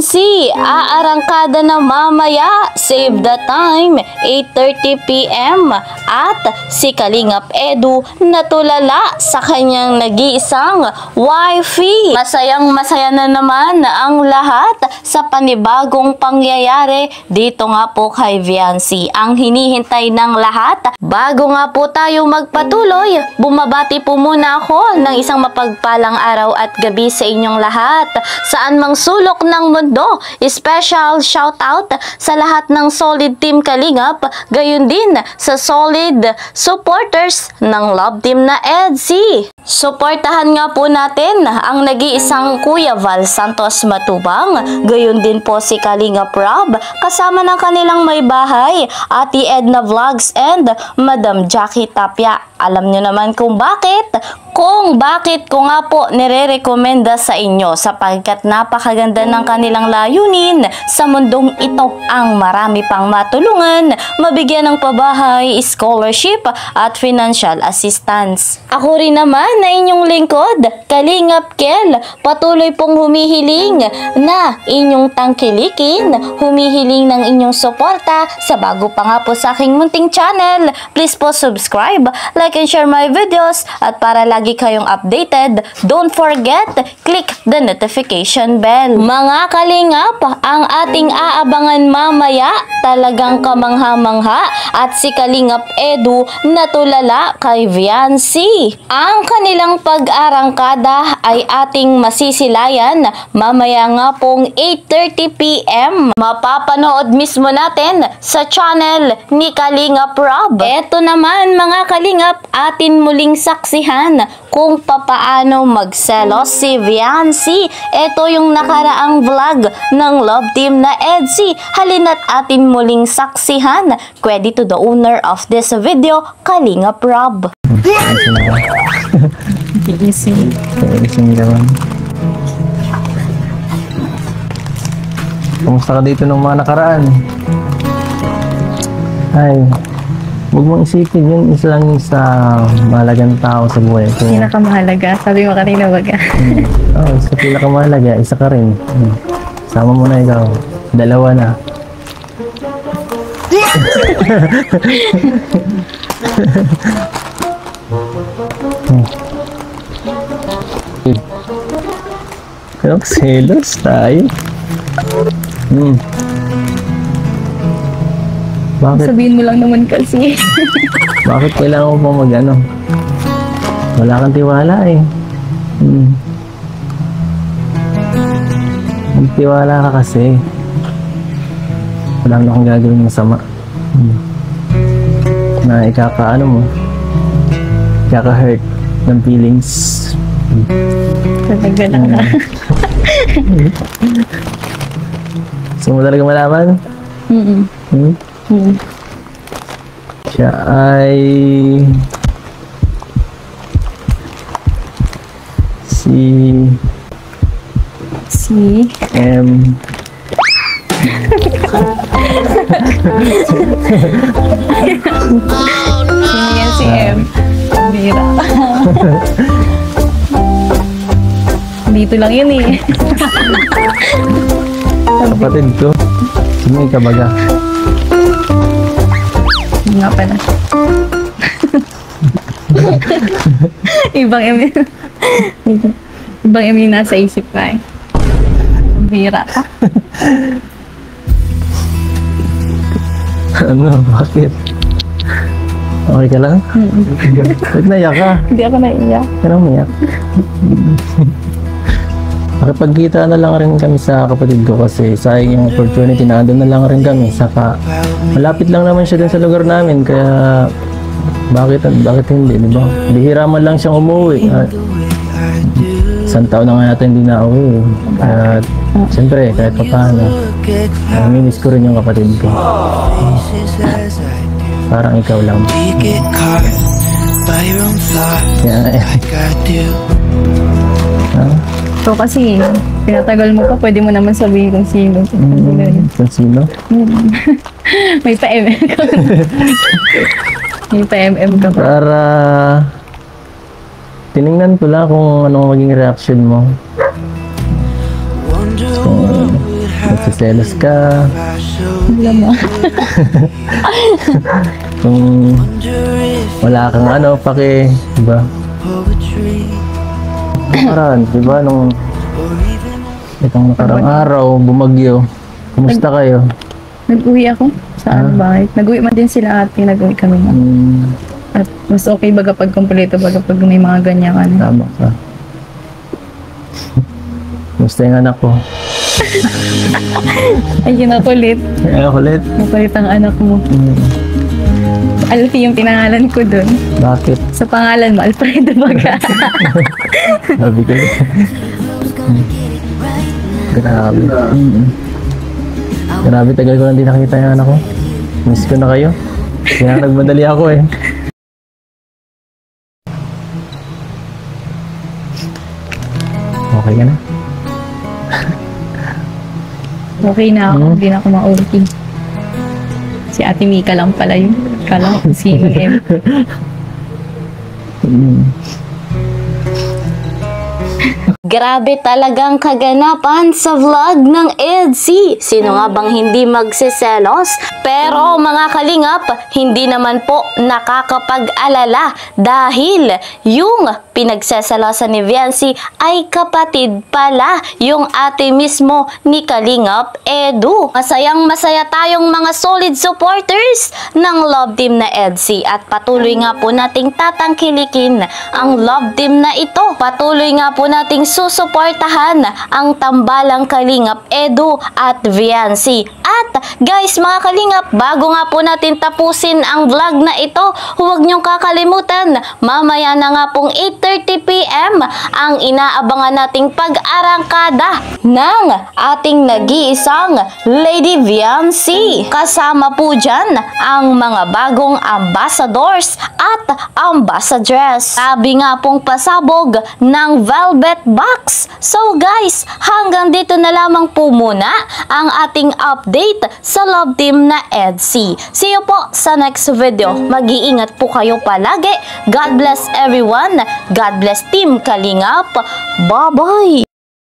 Viancy, aarangkada na mamaya, save the time, 8:30 PM. At si Kalingap Edu natulala sa kanyang nag-iisang wifey. Masayang masaya na naman ang lahat sa panibagong pangyayari dito nga po kay Viancy. Ang hinihintay ng lahat, bago nga po tayo magpatuloy, bumabati po muna ako ng isang mapagpalang araw at gabi sa inyong lahat. Saan mang sulok ng mundo, special shoutout sa lahat ng solid team Kalingap, gayon din sa solid supporters ng love team na EDSI. Suportahan nga po natin ang nag-iisang Kuya Val Santos Matubang, gayon din po si Kalingap Rob, kasama ng kanilang may bahay, Ate Edna Vlogs and Madam Jackie Tapia. Alam nyo naman kung bakit ko nga po nire-recommenda sa inyo, sapagkat napakaganda ng kanilang layunin sa mundong ito, ang marami pang matulungan, mabigyan ng pabahay, scholarship at financial assistance. Ako rin naman na inyong lingkod, Kalingap Kel, patuloy pong humihiling na inyong tangkilikin, humihiling ng inyong suporta sa bago pa nga po sa aking munting channel. Please po subscribe, like and share my videos, at para lagi kayong updated, don't forget, click the notification bell. Mga Kalingap, ang ating aabangan mamaya talagang kamangha-mangha, at si Kalingap Edu natulala kay Viancy. Ang kanilang pag-arangkada ay ating masisilayan mamaya nga pong 8:30 PM. Mapapanood mismo natin sa channel ni Kalingap Rob. Eto naman mga Kalingap, atin muling saksihan kung papaano magselos si Viancy. Ito yung nakaraang vlog ng love team na EDSI. Halina't atin muling saksihan. Credit to the owner of this video, Kalingap Rob. Gising naman. Kamusta ka dito nung mga nakaraan? Ay, huwag mong isipin yun, isa lang sa mahalagang tao sa buhay ko. Pinakamahalaga, sabi mo kanina wag ka. Oo, sa pinakamahalaga, isa ka rin. Sama mo na ikaw, dalawa na. Pero selos tayo. Bakit? Sabihin mo lang naman kasi. Bakit kailangan mo pa mag-ano? Wala kang tiwala eh. Magtiwala ka kasi. Wala na akong gagawin masama. Na ikaka-ano mo, ikaka-hurt ng feelings. Talaga lang ka. Gusto mo talaga malaman? Siya ay si M. Sino yan si M? Bira. Dito lang yun eh. Kapatid ko. Sino ka baga? Nga pala. Ibang M yun. Ibang M yung nasa isip ka eh. Bira ka. Ano? Bakit? Okay ka lang? Ba't naiyak ka? Hindi ako naiiyak. Anong naiyak? Makipagkita na lang rin kami sa kapatid ko kasi sayang yung opportunity na doon na lang rin kami. Saka malapit lang naman siya dun sa lugar namin, kaya bakit hindi, di ba? Bihira man lang siyang umuwi. Isang taon na nga natin hindi na uwi. At siyempre, kahit pa paano, minis ko rin yung kapatid ko. Parang ikaw lang. Yeah. So kasi, pinatagal mo pa, pwede mo naman sabihin kung sino. Kung sino? May pa-MM ka. May pa-MM ka pa. Para tinignan ko lang kung anong maging reaction mo. nagsiselos ka, Alam mo. kung wala kang pake, diba? Nakaraan, diba? Itong nakarang araw, bumagyo. Kumusta kayo? Nag-uwi ako sa bahay. Nag-uwi man din sila ate, nag-uwi kami na. At mas okay baga pag kompleto, baga pag may mga ganyan ka na. Tama ka. Kumusta yung anak ko? Ayun ako ulit. Ay, kulit. Makulit ang anak mo. Alfie yung pinangalan ko dun. Bakit? Sa pangalan mo, Alfredo baga. Sabi ko. Grabe. Grabe, tagal ko lang di nakita yung anak ko. Miss ko na kayo. Kaya nagmadali ako eh. Okay ka na? Okay na ako, hindi na ako ma-okay. Si Ate Mika lang pala yun. Kala ko si M. Grabe talagang kaganapan sa vlog ng EDSI. Sino nga bang hindi magsiselos? Pero mga kalingap, hindi naman po nakakapag-alala dahil yung pinagseselosan ni Viancy ay kapatid pala yung ate mismo ni Kalingap Edu. Masayang masaya tayong mga solid supporters ng love team na EDSI at patuloy nga po nating tatangkilikin ang love team na ito. Patuloy nga po nating susuportahan ang tambalang Kalingap Edu at Viancy. At guys, mga Kalingap, bago nga po natin tapusin ang vlog na ito, huwag niyong kakalimutan, mamaya na nga pong 8:30 PM ang inaabangan nating pag-arangkada ng ating nag-iisang Lady Viancy. Kasama po dyan ang mga bagong ambassadors at ambassadress. Sabi nga pong pasabog ng Velvet Box. So guys, hanggang dito na lamang po muna ang ating update sa love team na EDSI. See you po sa next video. Mag-iingat po kayo palagi. God bless everyone. God bless Team Kalingap. Bye-bye!